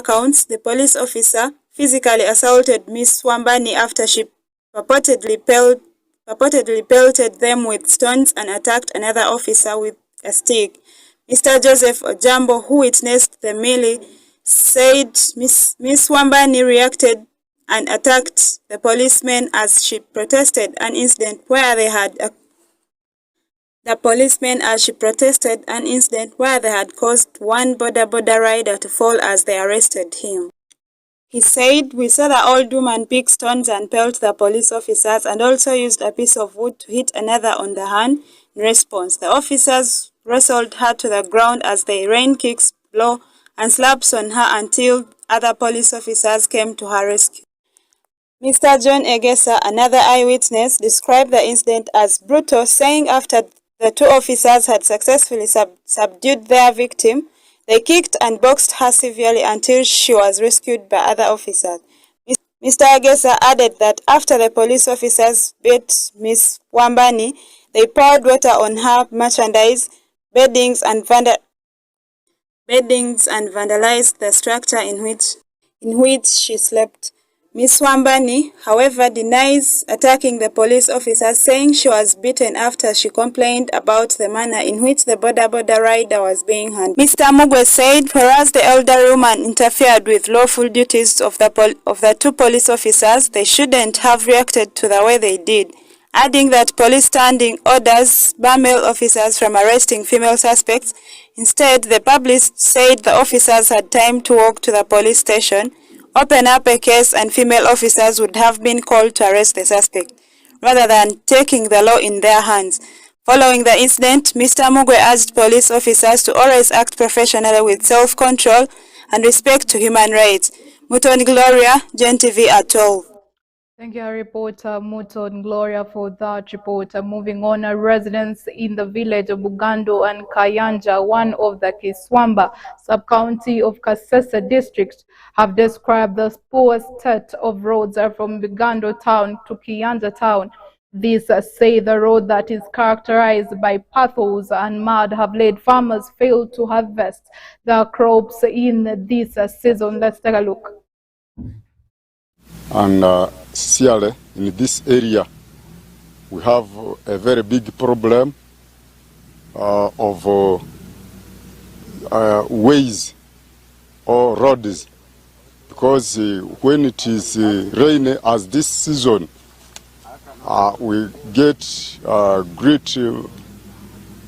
accounts, the police officer physically assaulted Miss Wambani after she purportedly pelted them with stones and attacked another officer with a stick. Mr. Joseph Ojambo, who witnessed the melee, said Miss Wambani reacted and attacked the policemen as she protested, an incident where they had caused one border rider to fall as they arrested him. He said, "We saw the old woman pick stones and pelt the police officers and also used a piece of wood to hit another on the hand. In response, the officers wrestled her to the ground as they rained kicks, blows, and slaps on her until other police officers came to her rescue." Mr. John Egesa, another eyewitness, described the incident as brutal, saying after the two officers had successfully subdued their victim, they kicked and boxed her severely until she was rescued by other officers. Mr. Egesa added that after the police officers beat Miss Wambani, they poured water on her merchandise, beddings and vandalized the structure in which she slept. Miss Wambani, however, denies attacking the police officers, saying she was beaten after she complained about the manner in which the border rider was being handled. Mr. Mugwe said, whereas the elderly woman interfered with lawful duties of the two police officers, they shouldn't have reacted to the way they did, adding that police standing orders bar male officers from arresting female suspects. Instead, the publicist said the officers had time to walk to the police station, open up a case, and female officers would have been called to arrest the suspect, rather than taking the law in their hands. Following the incident, Mr. Mugwe urged police officers to always act professionally with self-control and respect to human rights. Muton Gloria, Gen TV at 12. Thank you, reporter Muton Gloria, for that report. Moving on, residents in the village of Bugando and Kayanja, one of the Kiswamba sub-county of Kasese district, have described the poor state of roads from Bugando town to Kayanja town. These say the road that is characterized by potholes and mud have led farmers fail to harvest the crops in this season. Let's take a look. And Siale, in this area, we have a very big problem of ways or roads, because when it is rainy as this season, we get great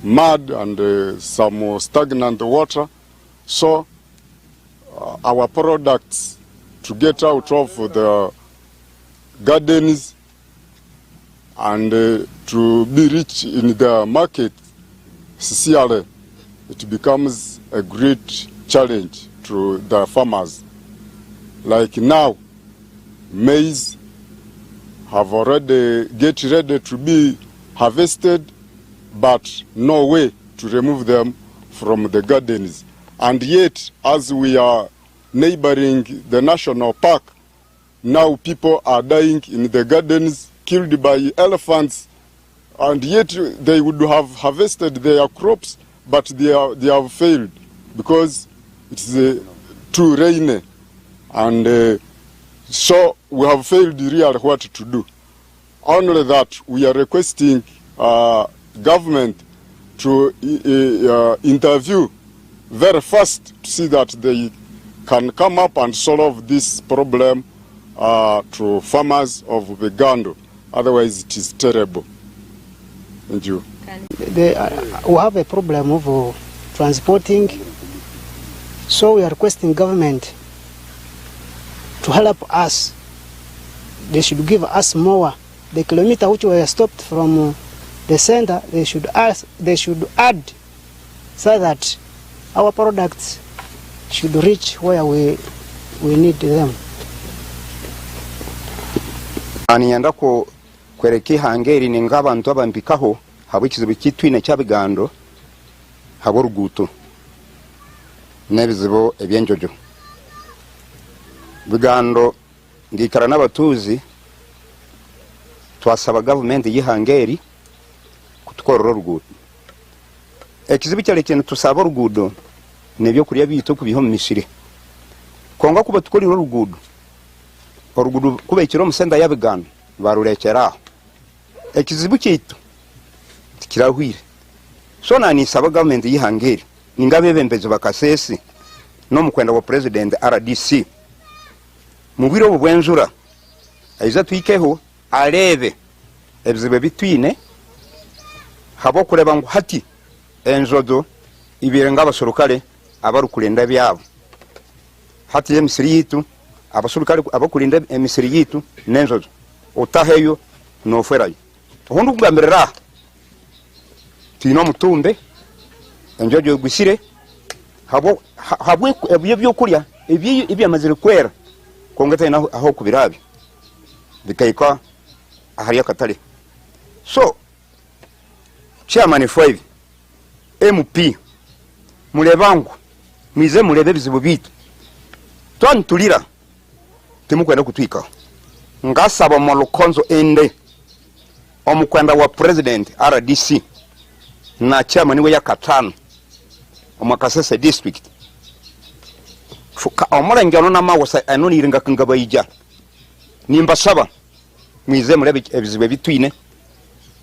mud and some stagnant water. So our products to get out of the gardens and to be rich in the market, CCR, it becomes a great challenge to the farmers. Like now, maize have already get ready to be harvested, but no way to remove them from the gardens. And yet, as we are neighboring the national park, now people are dying in the gardens, killed by elephants, and yet they would have harvested their crops, but they have failed because it's too rainy, and so we have failed really what to do. Only that we are requesting government to interview very fast to see that they can come up and solve this problem to farmers of Bugando. Otherwise, it is terrible. Thank you. We have a problem of transporting, so we are requesting government to help us. They should give us more. The kilometer which were stopped from the center, they should add so that our products should reach where we need them. Aniyanda ko kwereki hangeri ni ngabantu abampikaho habikizibu kitwine cyabigando haboruguto nebizibo ebyenjojo bigando ngikara n'abatuzi twasaba government yihangeri kutukorora rugudo ekizibu cyale kintu tusaba rugudo nebyo kuriya bito kubiho mu misiri konga kuba tukolira orugudu kuba ikiro musenda yabigana barurekeraho ekizibu kitu kirahwire so nani saba government yihangeri ningabe bembezo bakasesi no mukwenda wa president RDC mubiro bubwenzura aiza twikeho arebe ebizibe bitwine habo kureba ngo hati enzodo ibirenga abasorokale abarukulenda byabo hati emisiri yitu abasorokale abakulinda emisiri yitu nenzodo otaheyo no ferayo hondu kugamberera tino mutumbe enjojo gusire habo ebyo kulya ebyo amazire kwera kongeta ina aho kubirabi bikaika ahari akatale so chairman 5 MP mulebangu mize mulebe bizibu bitu twantulira timukwenda kutwika ngasaba mu Lukonzo ende omukwenda wa president RDC na chairman we yakatano omakasese district fuka omulengano na mawasa anoni iringa kangabayija nimba saba mwize mulebe ebizibu bitwine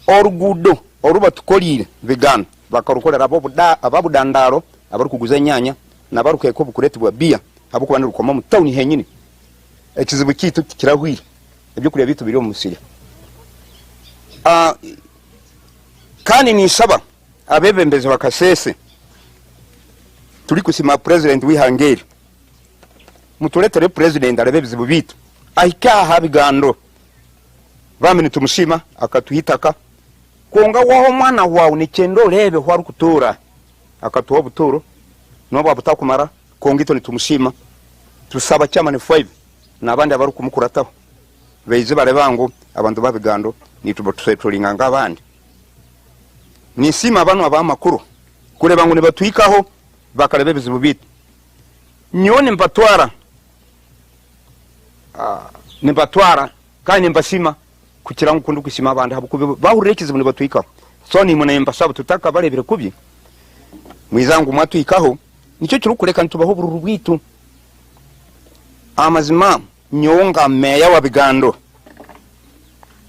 orugudo oruba tukolire bigana bakarukolera ababudandaro abari kuguza nyanya nabarukeko bukuretibwa bia abukubana rukoma mu town henyine ekizibu kitu kirahwire ebyo kuriya bitu biri omusiri kandi ni saba abebembeze bakasese tuli kusima president wihangeri mutuletere president arebe bizibu bitu ahika habigando bamene tumushima akatuhitaka konga waho mwana wawe ni chendo lebe hwaru kutura akatuwa buturo nobo abutakumara kongito ni tumushima tusaba chairman 5 nabandi abaru kumukurataho beize bare bangu abantu babigando nitubotusetulinga ngabandi nisima abantu abamakuru kule bangu nibatwikaho bakalebe bizibu bitu nyone mbatwara nimbatwara kandi mbasima kukirangu kundu kusima abandi habukubi bahurire kizibu nibatwikaho so ni muna mbasaba tutaka barebere kubi mwizangu mwatwikaho nicyo kirukureka ntubaho bururu bwitu amazima nyonga meya wa bigando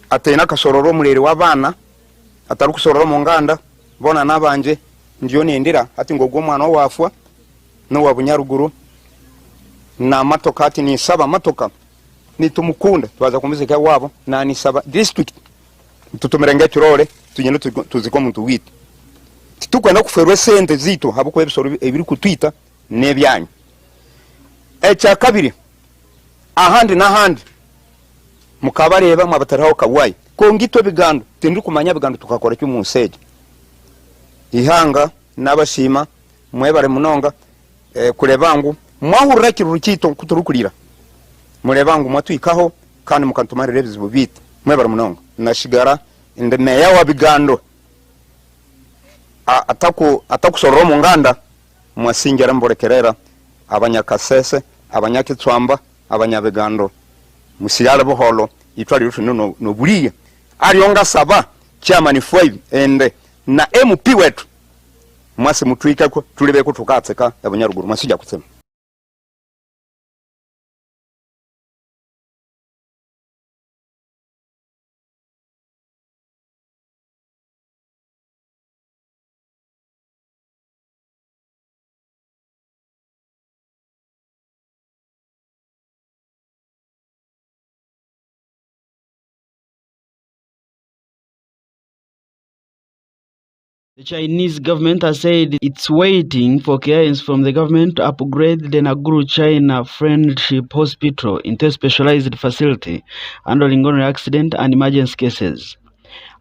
atena kasororo mulere wabana atarukusororo mu nganda bona nabanje ndiyo nendera ati ngogo mwana wafwa no wabunyaruguru na matoka ati ni saba matoka nitumukunda twaza kumuzika wabo na ni saba district tutumerenge kirore tunyene tuziko muntu witi tukwenda kuferwe sente zito habuko ebisoro ebiri kutwita nebyanyu echa kabiri ahandi na handi mukabareba mwabataraho kawai kongito bigando tindi kumanya bigando tukakora cyo munseje ihanga nabashima mwebare munonga kurebangu mwahurira kirukito kuturukurira murebangu mwatwikaho kandi mukantumarire bizibu bite mwebare munonga nashigara inde meya wa bigando atakusororo mu nganda mwasingera mborekerera abanyakasese abanyakitswamba abanyabigando musiyala boholo itwali rutu no buriye arionga saba chairman 5 ende na MP wetu mwase mutwika ko tulebe ko tukatseka abanyaruguru masijja kutsema The Chinese government has said it's waiting for clearance from the government to upgrade the Naguru-China Friendship Hospital into a specialized facility handling only accident and emergency cases.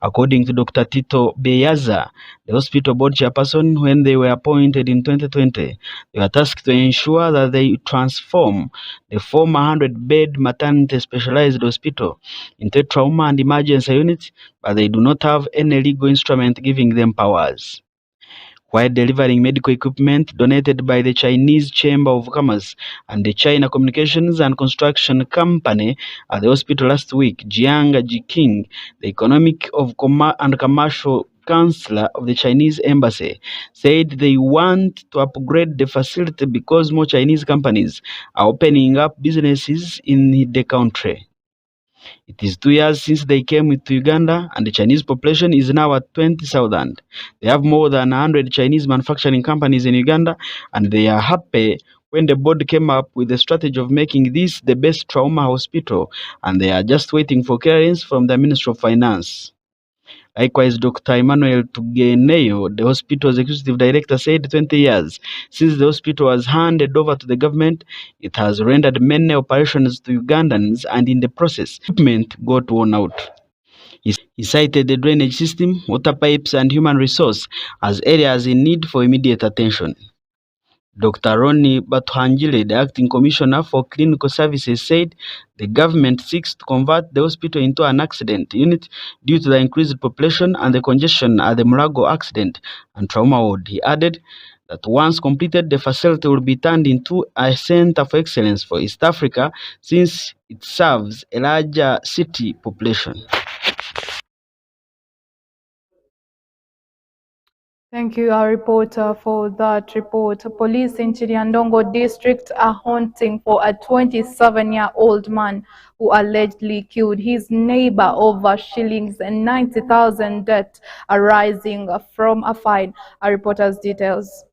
According to Dr. Tito Beyaza, the hospital board chairperson, when they were appointed in 2020, they were tasked to ensure that they transform the former 100-bed maternity specialized hospital into a trauma and emergency unit, but they do not have any legal instrument giving them powers. While delivering medical equipment donated by the Chinese Chamber of Commerce and the China Communications and Construction Company at the hospital last week, Jiang Jiqing, the Economic and Commercial counselor of the Chinese embassy, said they want to upgrade the facility because more Chinese companies are opening up businesses in the country. It is 2 years since they came to Uganda, and the Chinese population is now at 20,000. They have more than 100 Chinese manufacturing companies in Uganda, and they are happy when the board came up with the strategy of making this the best trauma hospital, and they are just waiting for clearance from the Ministry of Finance. Likewise, Dr. Emmanuel Tugeneyo, the hospital's executive director, said 20 years since the hospital was handed over to the government, it has rendered many operations to Ugandans, and in the process, equipment got worn out. He cited the drainage system, water pipes, and human resource as areas in need for immediate attention. Dr. Ronnie Batuhangile, the acting commissioner for clinical services, said the government seeks to convert the hospital into an accident unit due to the increased population and the congestion at the Mulago accident and trauma ward. He added that once completed, the facility will be turned into a center for excellence for East Africa since it serves a larger city population. Thank you, our reporter, for that report. Police in Chiriandongo district are hunting for a 27-year-old man who allegedly killed his neighbor over shillings and 90,000 debt arising from a fine. Our reporter's details.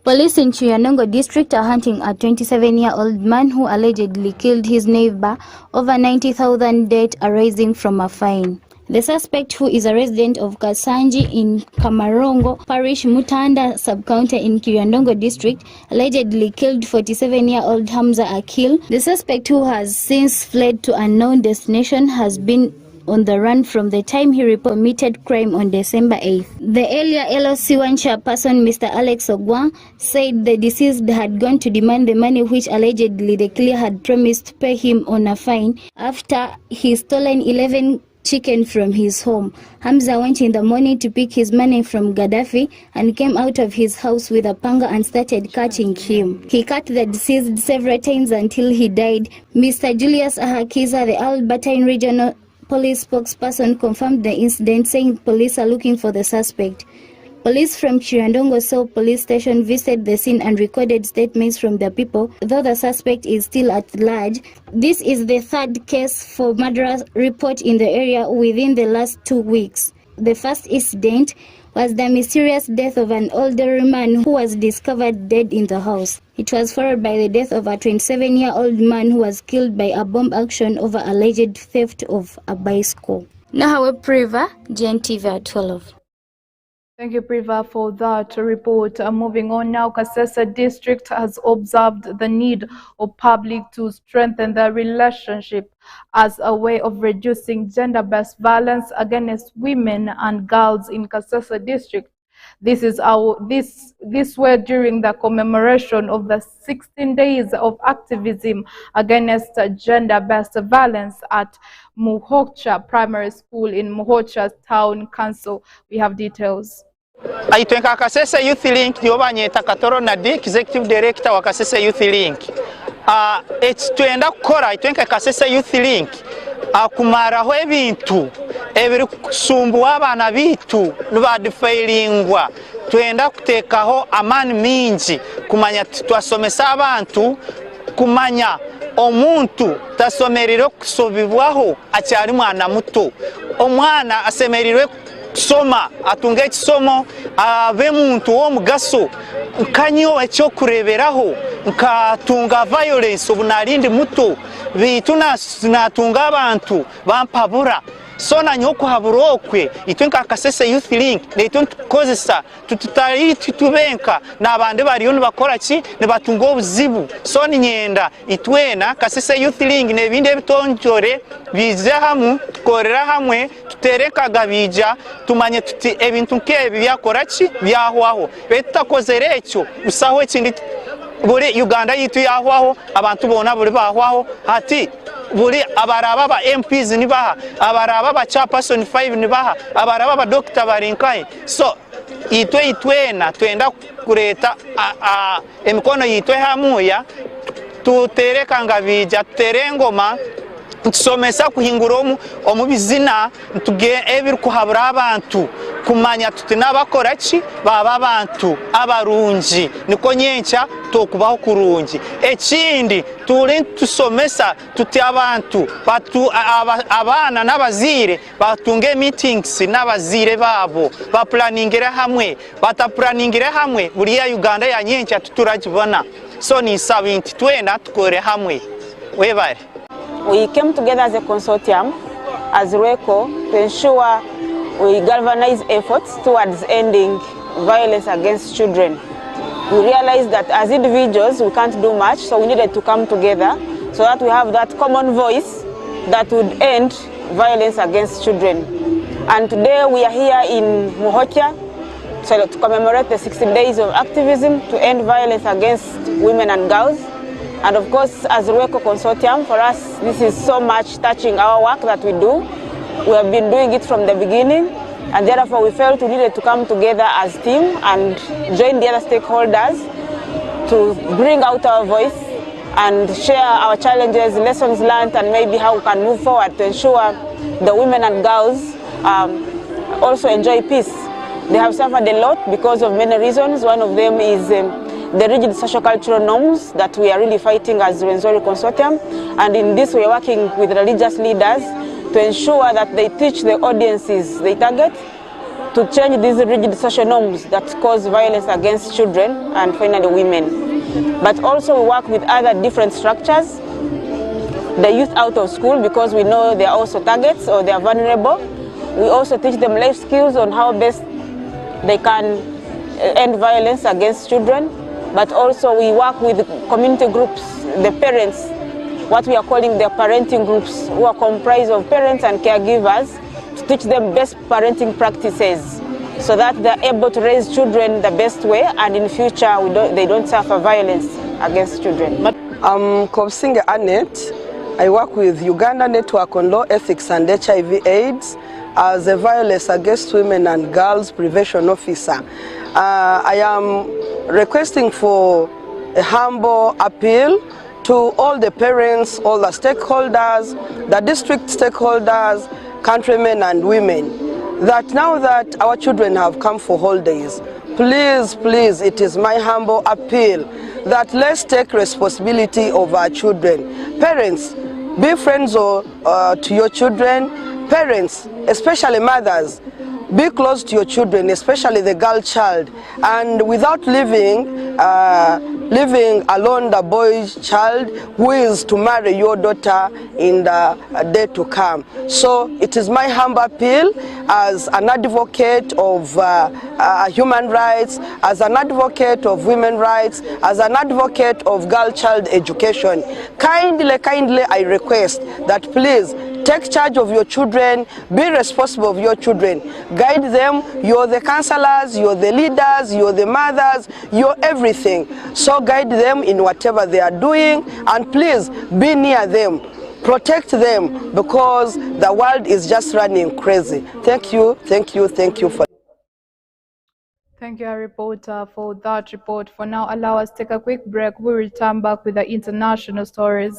Police in Chiriandongo district are hunting a 27-year-old man who allegedly killed his neighbor over 90,000 debt arising from a fine. The suspect, who is a resident of Kasanji in Kamarongo Parish, Mutanda sub-county in Chiriandongo district, allegedly killed 47-year-old Hamza Akil. The suspect, who has since fled to unknown destination, has been on the run from the time he committed crime on December 8th. The earlier LOC1 chairperson, Mr. Alex Ogwang, said the deceased had gone to demand the money which allegedly the killer had promised to pay him on a fine after he stolen 11 chicken from his home. Hamza went in the morning to pick his money from Gaddafi and came out of his house with a panga and started cutting him. He cut the deceased several times until he died. Mr. Julius Ahakiza, the Albertine Regional Police spokesperson, confirmed the incident, saying police are looking for the suspect. Police from Chiriandongo South Police Station visited the scene and recorded statements from the people, though the suspect is still at large. This is the third case for murder report in the area within the last 2 weeks. The first incident was the mysterious death of an elderly man who was discovered dead in the house. It was followed by the death of a 27-year-old man who was killed by a bomb action over alleged theft of a bicycle. Nahawe Priva, GNTV at 12. Thank you, Priva, for that report. Moving on now, Kasese district has observed the need of public to strengthen their relationship as a way of reducing gender-based violence against women and girls in Kasese district. This were during the commemoration of the 16 days of activism against gender-based violence at Muhocha Primary School in Muhocha Town Council. We have details. Aitwenka Kasese Youth Link Diobanyeta Katoro Nadi, Executive Director wa Kasese Youth Link. Tuenda kukora aitwenka Kasese Youth Link kumaraho ebintu ebiri kusumbuwa abana bitu nibadifailingwa. Tuenda kutekaho amani mingi kumanya twasomesa abantu kumanya omuntu tasomerire kusobibwaho acyari mwana muto. Omwana asemerire soma atunge kisomo ave muntu wo mugaso nkanyo ekyo kureberaho nkatunga violence obunalindi muto bitu natunga abantu bampabura sona nyoko haburokwe itwenka Kasese Youth Link neito tukozesa tututari tutubenka nabande bariyo bakora ki ne batunga obuzibu soni nyenda itwena Kasese Youth Link nebinde bitonjore bize hamu korera hamwe tutereka gabija tumanye tuti ebintu nkebi byakora ki byahwaho betakozere ekyo usaho ekindi buri Uganda yitu yahwaho abantu bona buri bahwaho hati buri abaraba ba MPs nibaha abaraba ba chairperson 5 nibaha abaraba ba doctor barinkai so itwena twenda kureta emikono yitwe hamuya tutereka ngabija terengoma tusomesa kuhingura omubizina tuge ebiri kuhabura abantu kumanya tuti n'abakora ki baba abantu abarungi niko nyencha tokubaho kurungi. Ekindi tuli tusomesa tuti abantu abana n'abazire batunge meetings n'abazire babo baplaningire hamwe, bataplaningire hamwe buriya Uganda ya nyencha tuturajibona. So ni sabinti twena tukore hamwe. Webare. We came together as a consortium, as RECO, to ensure we galvanize efforts towards ending violence against children. We realized that as individuals we can't do much, so we needed to come together so that we have that common voice that would end violence against children. And today we are here in Muhocha to commemorate the 60 days of activism to end violence against women and girls. And of course, as a RECO consortium, for us, this is so much touching our work that we do. We have been doing it from the beginning, and therefore we felt we needed to come together as a team and join the other stakeholders to bring out our voice and share our challenges, lessons learned, and maybe how we can move forward to ensure the women and girls also enjoy peace. They have suffered a lot because of many reasons. One of them is the rigid socio-cultural norms that we are really fighting as the Rwenzori Consortium. And in this we are working with religious leaders to ensure that they teach the audiences they target to change these rigid social norms that cause violence against children and finally women. But also we work with other different structures, the youth out of school, because we know they are also targets or they are vulnerable. We also teach them life skills on how best they can end violence against children. But also we work with community groups, the parents, what we are calling the parenting groups, who are comprised of parents and caregivers, to teach them best parenting practices so that they're able to raise children the best way, and in future they don't suffer violence against children. I'm Kobsinge Annette. I work with Uganda Network on Law, Ethics and HIV/AIDS as a violence against women and girls prevention officer. I am requesting for a humble appeal to all the parents, all the stakeholders, the district stakeholders, countrymen and women, that now that our children have come for holidays, please, please, it is my humble appeal that let's take responsibility of our children. Parents, be friends to your children. Parents, especially mothers, be close to your children, especially the girl child, and without leaving alone the boy child who is to marry your daughter in the day to come. So it is my humble appeal as an advocate of human rights, as an advocate of women's rights, as an advocate of girl child education. Kindly I request that please take charge of your children, be responsible of your children, guide them. You're the counselors, you're the leaders, you're the mothers, you're everything. So guide them in whatever they are doing, and please be near them, protect them, because the world is just running crazy. Thank you for. Thank you, reporter, for that report. For now, allow us to take a quick break. We'll return back with the international stories.